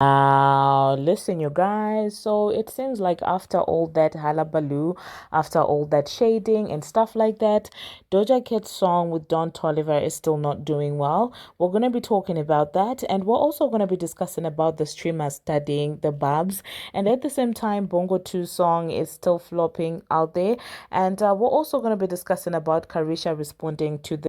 Listen, you guys. So it seems like after all that hullabaloo, after all that shading and stuff like that, Doja Cat's song with Don Toliver is still not doing well. We're going to be talking about that, and we're also going to be discussing about the streamers studying the Barbz. And at the same time, Bongo 2 song is still flopping out there. And we're also going to be discussing about Caresha responding to the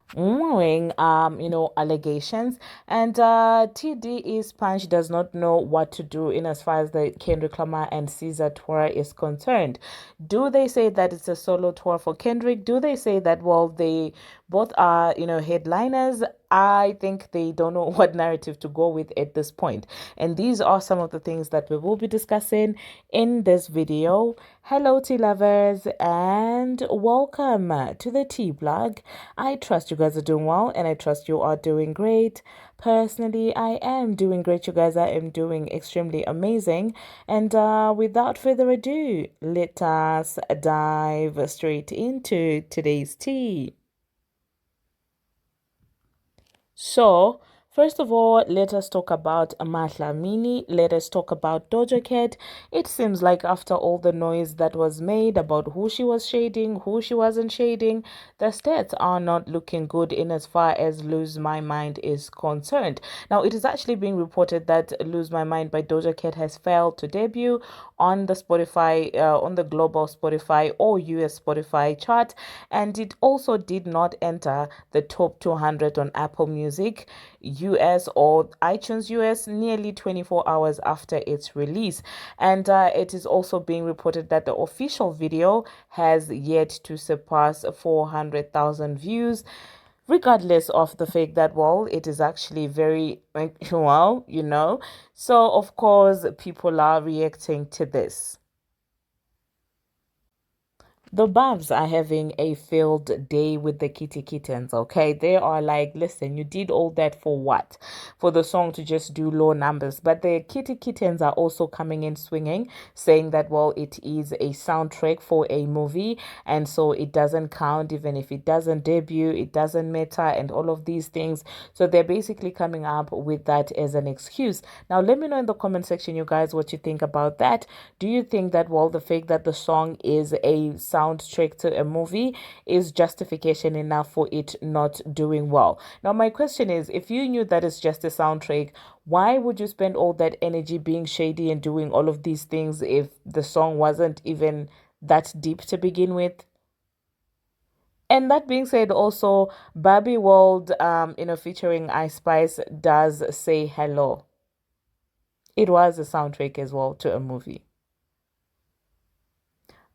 allegations. And TDE's Punch does not know what to do in as far as the Kendrick Lamar and Caesar tour is concerned. Do they say that it's a solo tour for Kendrick? Do they say that, well, they both are, headliners? I think they don't know what narrative to go with at this point. And these are some of the things that we will be discussing in this video. Hello, tea lovers, and welcome to the tea blog. I trust you guys are doing well, and I trust you are doing great. Personally, I am doing great, you guys. I am doing extremely amazing. And without further ado, let us dive straight into today's tea. So, first of all, let us talk about Mahla Mini. Let us talk about Doja Cat. It seems like after all the noise that was made about who she was shading, who she wasn't shading, the stats are not looking good in as far as Lose My Mind is concerned. Now, it is actually being reported that Lose My Mind by Doja Cat has failed to debut on the on the global Spotify or US Spotify chart, and it also did not enter the top 200 on Apple Music US or iTunes US nearly 24 hours after its release. And it is also being reported that the official video has yet to surpass 400,000 views, regardless of the fact that, well, it is actually very well, so of course people are reacting to this. The Barbz are having a field day with the kitty kittens, okay? They are like, listen, you did all that for what? For the song to just do low numbers. But the kitty kittens are also coming in swinging, saying that, well, it is a soundtrack for a movie, and so it doesn't count. Even if it doesn't debut, it doesn't matter, and all of these things. So they're basically coming up with that as an excuse. Now, let me know in the comment section, you guys, what you think about that. Do you think that, well, the fact that the song is a soundtrack to a movie is justification enough for it not doing well? Now, my question is, if you knew that it's just a soundtrack, why would you spend all that energy being shady and doing all of these things if the song wasn't even that deep to begin with? And that being said, also, Barbie World, featuring Ice Spice does say hello. It was a soundtrack as well to a movie.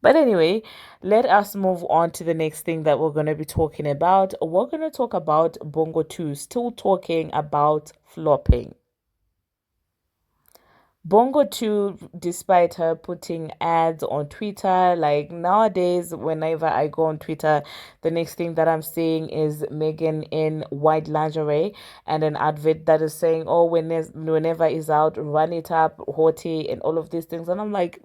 But anyway, let us move on to the next thing that we're going to be talking about. We're going to talk about Bongo 2, still talking about flopping. Bongo 2, despite her putting ads on Twitter, like nowadays, whenever I go on Twitter, the next thing that I'm seeing is Megan in white lingerie and an advert that is saying, oh, whenever is out, run it up, hottie, and all of these things. And I'm like,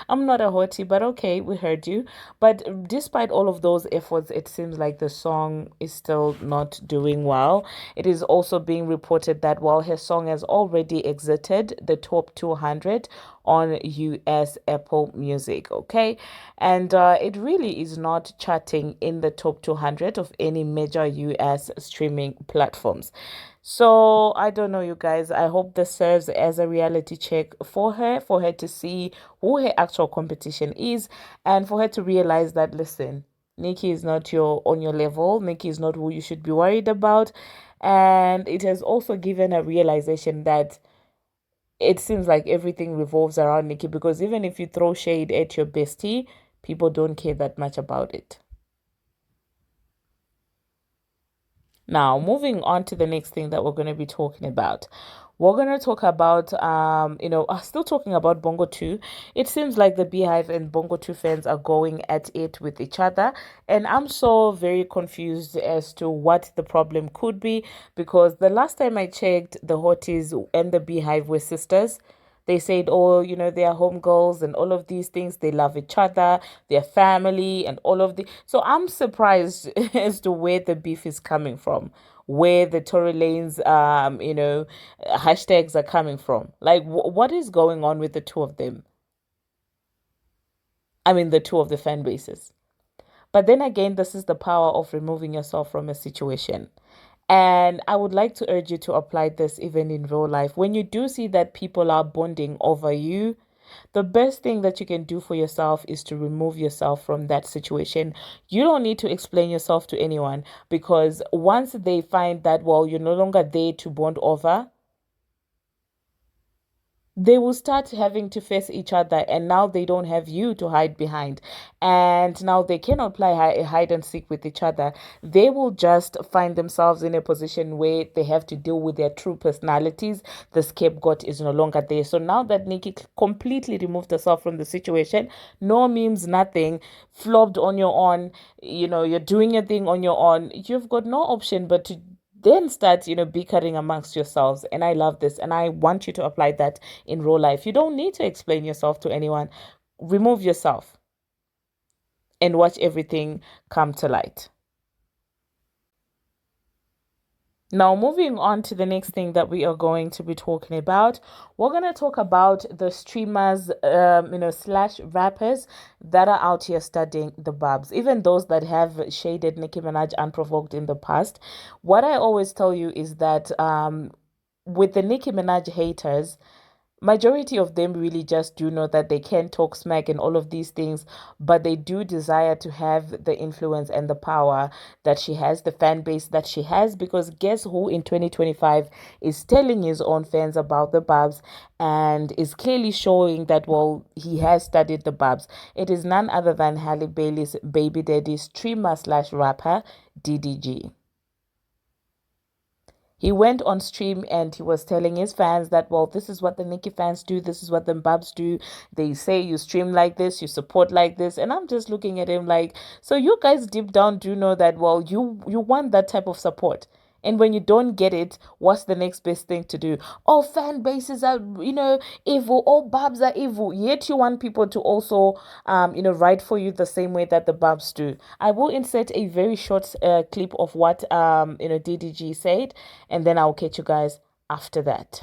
I'm not a hottie, but okay, we heard you. But despite all of those efforts, it seems like the song is still not doing well. It is also being reported that while her song has already exited the top 200 on US Apple Music, okay? And it really is not charting in the top 200 of any major US streaming platforms. So I don't know, you guys. I hope this serves as a reality check for her to see who her actual competition is, and for her to realize that, listen, Nicki is not on your level. Nicki is not who you should be worried about. And it has also given a realization that it seems like everything revolves around Nicki, because even if you throw shade at your bestie, people don't care that much about it. Now, moving on to the next thing that we're going to be talking about. We're going to talk about, still talking about Bongo 2. It seems like the Beehive and Bongo 2 fans are going at it with each other. And I'm so very confused as to what the problem could be, because the last time I checked, the Hotties and the Beehive were sisters. They said, oh, they are homegirls and all of these things. They love each other, their family, and all of the. So I'm surprised as to where the beef is coming from. where the Tory Lane's hashtags are coming from. Like, what is going on with the two of them? I mean, the two of the fan bases. But then again, this is the power of removing yourself from a situation. And I would like to urge you to apply this even in real life. When you do see that people are bonding over you, the best thing that you can do for yourself is to remove yourself from that situation. You don't need to explain yourself to anyone because once they find that, well, you're no longer there to bond over, they will start having to face each other, and now they don't have you to hide behind, and now they cannot play hide and seek with each other. They will just find themselves in a position where they have to deal with their true personalities. The scapegoat is no longer there. So now that Nicki completely removed herself from the situation, no memes, nothing, flopped on your own, you're doing your thing on your own, you've got no option but to then start, bickering amongst yourselves. And I love this. And I want you to apply that in real life. You don't need to explain yourself to anyone. Remove yourself and watch everything come to light. Now, moving on to the next thing that we are going to be talking about, we're going to talk about the streamers, slash rappers that are out here studying the Barbz, even those that have shaded Nicki Minaj unprovoked in the past. What I always tell you is that with the Nicki Minaj haters, majority of them really just do know that they can talk smack and all of these things, but they do desire to have the influence and the power that she has, the fan base that she has, because guess who in 2025 is telling his own fans about the Barbz and is clearly showing that, well, he has studied the Barbz. It is none other than Halle Bailey's baby daddy, streamer slash rapper, DDG. He went on stream and he was telling his fans that, well, this is what the Nicki fans do. This is what the Barbz do. They say you stream like this, you support like this. And I'm just looking at him like, so you guys deep down do know that, well, you want that type of support. And when you don't get it, what's the next best thing to do? All fan bases are, evil. All Barbz are evil. Yet you want people to also, write for you the same way that the Barbz do. I will insert a very short clip of what, DDG said, and then I'll catch you guys after that.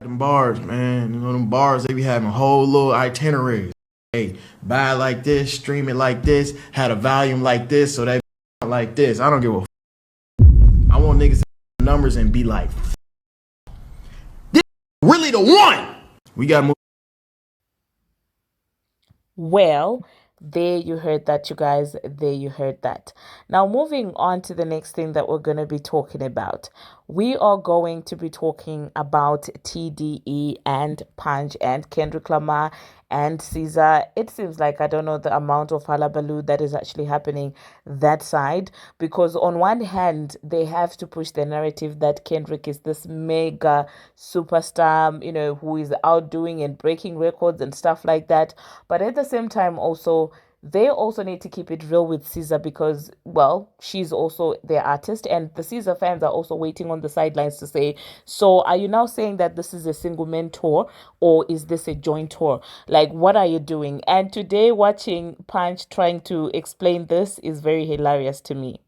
Them bars, man. Them bars, they be having whole little itineraries. Hey, buy it like this, stream it like this, had a volume like this, so that like this. I don't give a I want niggas to numbers and be like, this really the one. We gotta move. Well, there you heard that, you guys. There you heard that. Now, moving on to the next thing that we're going to be talking about. We are going to be talking about TDE and Punch and Kendrick Lamar and Caesar. It seems like I don't know the amount of hullabaloo that is actually happening that side, because on one hand they have to push the narrative that Kendrick is this mega superstar, who is outdoing and breaking records and stuff like that. But at the same time, also they also need to keep it real with Caesar because, well, she's also their artist, and the Caesar fans are also waiting on the sidelines to say, so are you now saying that this is a single man tour or is this a joint tour? Like, what are you doing? And today, watching Punch trying to explain this is very hilarious to me.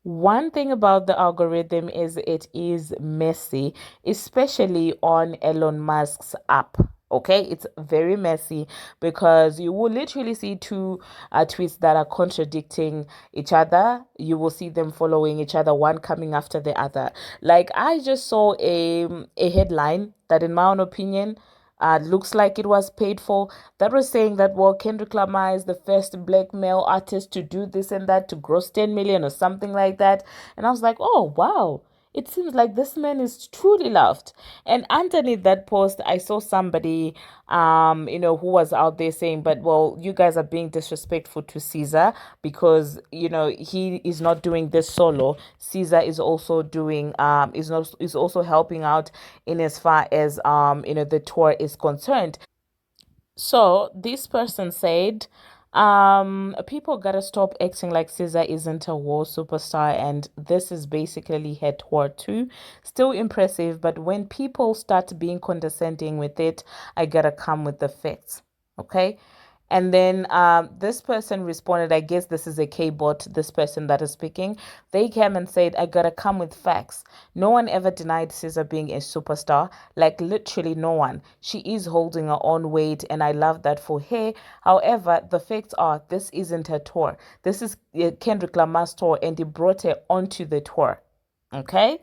One thing about the algorithm is it is messy, especially on Elon Musk's app. Okay, it's very messy because you will literally see two tweets that are contradicting each other. You will see them following each other, one coming after the other. Like, I just saw a headline that, in my own opinion, looks like it was paid for. That was saying that, well, Kendrick Lamar is the first black male artist to do this and that, to gross 10 million or something like that. And I was like, oh, wow. It seems like this man is truly loved. And underneath that post, I saw somebody, who was out there saying, but, well, you guys are being disrespectful to Caesar because, he is not doing this solo. Caesar is also doing, is also helping out in as far as, the tour is concerned. So this person said, people gotta stop acting like Caesar isn't a war superstar, and this is basically her tour too. Still impressive, but when people start being condescending with it, I gotta come with the facts. Okay. And then this person responded, I guess this is a K-bot, this person that is speaking. They came and said, I gotta come with facts. No one ever denied SZA being a superstar. Like literally no one. She is holding her own weight and I love that for her. However, the facts are this isn't her tour. This is Kendrick Lamar's tour and he brought her onto the tour. Okay?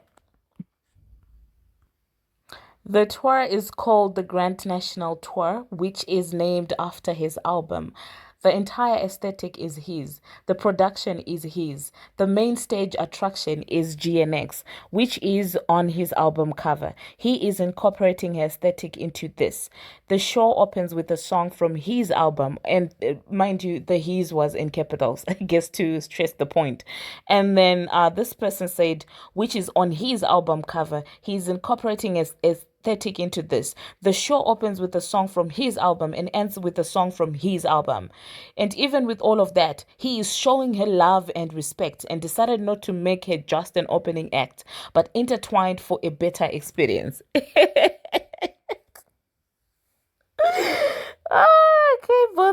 The tour is called the Grand National Tour, which is named after his album. The entire aesthetic is his. The production is his. The main stage attraction is GNX, which is on his album cover. He is incorporating his aesthetic into this. The show opens with a song from his album, and mind you, the his was in capitals, I guess to stress the point. And then this person said, which is on his album cover, he's incorporating his aesthetic into this. The show opens with a song from his album and ends with a song from his album. And even with all of that, he is showing her love and respect and decided not to make her just an opening act, but intertwined for a better experience. Skateboards,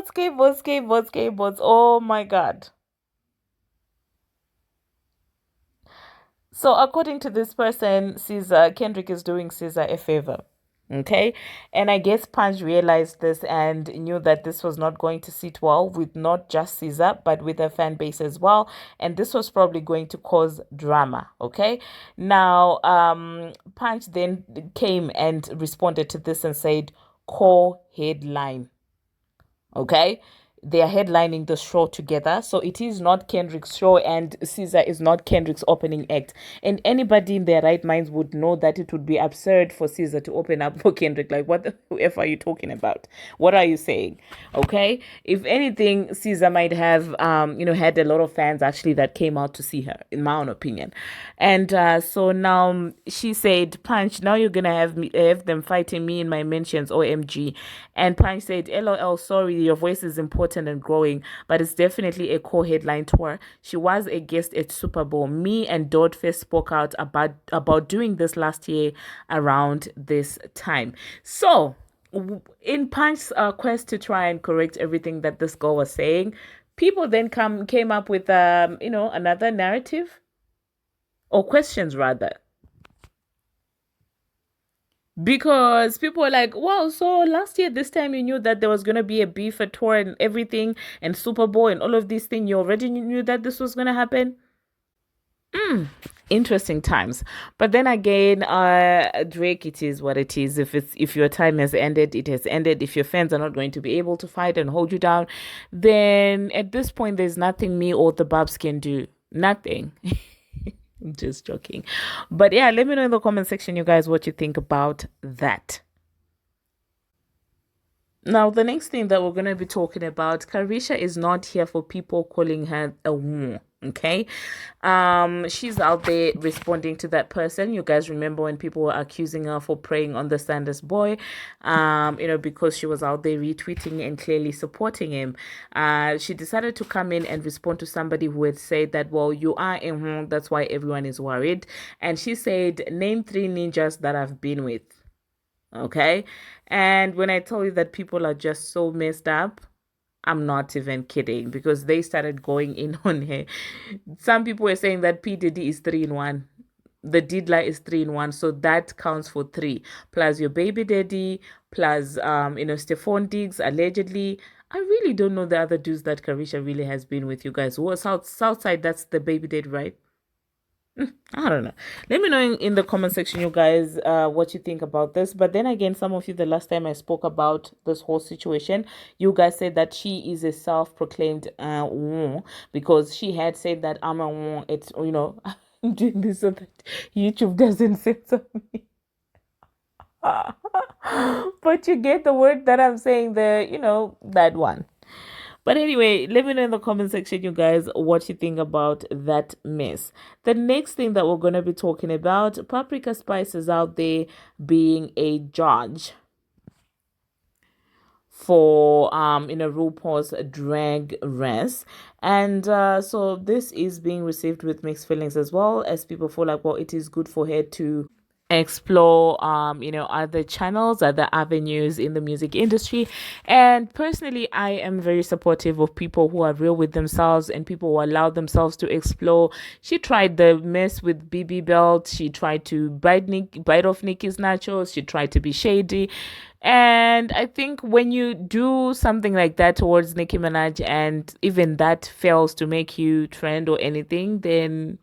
skateboards, skateboards, skateboards. Oh my God. So according to this person, Caesar Kendrick is doing Caesar a favor. Okay. And I guess Punch realized this and knew that this was not going to sit well with not just Caesar, but with her fan base as well. And this was probably going to cause drama. Okay. Now, Punch then came and responded to this and said, core headline. Okay. They are headlining the show together. So it is not Kendrick's show and Caesar is not Kendrick's opening act. And anybody in their right minds would know that it would be absurd for Caesar to open up for Kendrick. Like, what the F are you talking about? What are you saying? Okay. If anything, Caesar might have, had a lot of fans actually that came out to see her, in my own opinion. And so now she said, Punch, now you're going to have them fighting me in my mentions, OMG. And Punch said, LOL, sorry, your voice is important and growing, but it's definitely a co-headline tour. She was a guest at Super Bowl. Me and Dodd first spoke out about doing this last year around this time. So, in Punch's quest to try and correct everything that this girl was saying, people then came up with another narrative or questions rather. Because people were like, wow, so last year, this time you knew that there was going to be a beef at tour and everything and Super Bowl and all of these things. You already knew that this was going to happen. Interesting times. But then again, Drake, it is what it is. If your time has ended, it has ended. If your fans are not going to be able to fight and hold you down, then at this point, there's nothing me or the Barbz can do. Nothing. Just joking. But yeah, let me know in the comment section, you guys, what you think about that. Now, the next thing that we're going to be talking about, Caresha is not here for people calling her a woman. Okay. She's out there responding to that person. You guys remember when people were accusing her for preying on the Sanders boy, because she was out there retweeting and clearly supporting him. She decided to come in and respond to somebody who had said that, well, you are in, that's why everyone is worried. And she said, name 3 ninjas that I've been with. Okay. And when I tell you that people are just so messed up, I'm not even kidding because they started going in on her. Some people were saying that P. Diddy is 3 in 1. The Didla is 3 in 1. So that counts for 3. Plus your baby daddy, plus, Stephon Diggs, allegedly. I really don't know the other dudes that Caresha really has been with, you guys. Well, Southside, that's the baby daddy, right? I don't know. Let me know in the comment section, you guys, what you think about this. But then again, some of you, the last time I spoke about this whole situation, you guys said that she is a self-proclaimed because she had said that I'm a it's, I'm doing this so that YouTube doesn't censor me. But you get the word that I'm saying there, that one. But anyway, let me know in the comment section, you guys, what you think about that mess. The next thing that we're going to be talking about, Paprika Spice is out there being a judge for RuPaul's Drag Race. And so this is being received with mixed feelings as well, as people feel like, well, it is good for her to explore other channels, other avenues in the music industry. And personally, I am very supportive of people who are real with themselves and people who allow themselves to explore. She tried the mess with BB Belt. She tried to bite off Nicki's nachos. She tried to be shady. And I think when you do something like that towards Nicki Minaj and even that fails to make you trend or anything, then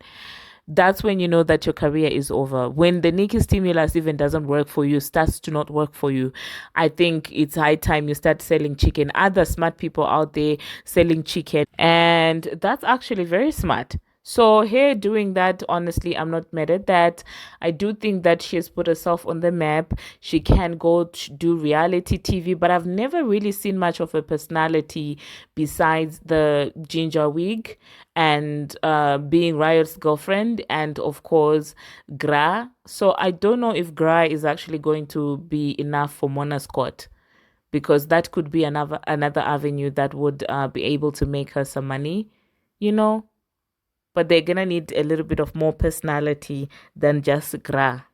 that's when you know that your career is over. When the Nikki stimulus even doesn't work for you, starts to not work for you, I think it's high time you start selling chicken. Other smart people out there selling chicken, and that's actually very smart. So here doing that, honestly, I'm not mad at that. I do think that she has put herself on the map. She can go do reality TV, but I've never really seen much of a personality besides the ginger wig and being Riot's girlfriend, and of course Gra. So I don't know if Gra is actually going to be enough for Mona Scott, because that could be another avenue that would be able to make her some money, you know. But they're gonna need a little bit of more personality than just Gra.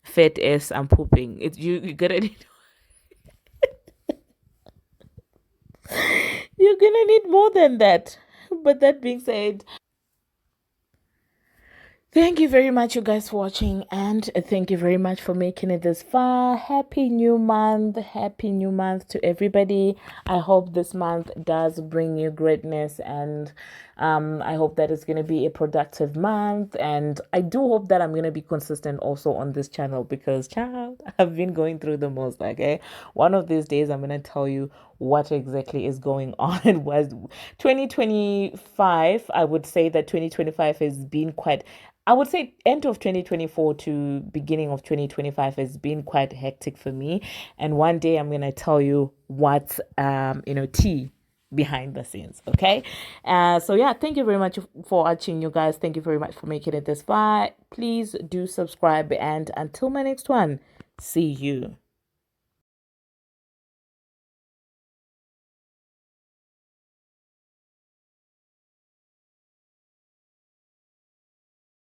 Fat ass and pooping. You gotta need, you're gonna need more than that. But that being said, thank you very much, you guys, for watching, and thank you very much for making it this far. Happy new month! Happy new month to everybody. I hope this month does bring you greatness, and I hope that it's going to be a productive month. And I do hope that I'm going to be consistent also on this channel, because, child, I've been going through the most. Okay, one of these days I'm going to tell you what exactly is going on. Was 2025, I would say that 2025 has been quite, I would say end of 2024 to beginning of 2025 has been quite hectic for me. And one day I'm going to tell you what's, tea behind the scenes. Okay. So yeah, thank you very much for watching, you guys. Thank you very much for making it this far. Please do subscribe. And until my next one, see you.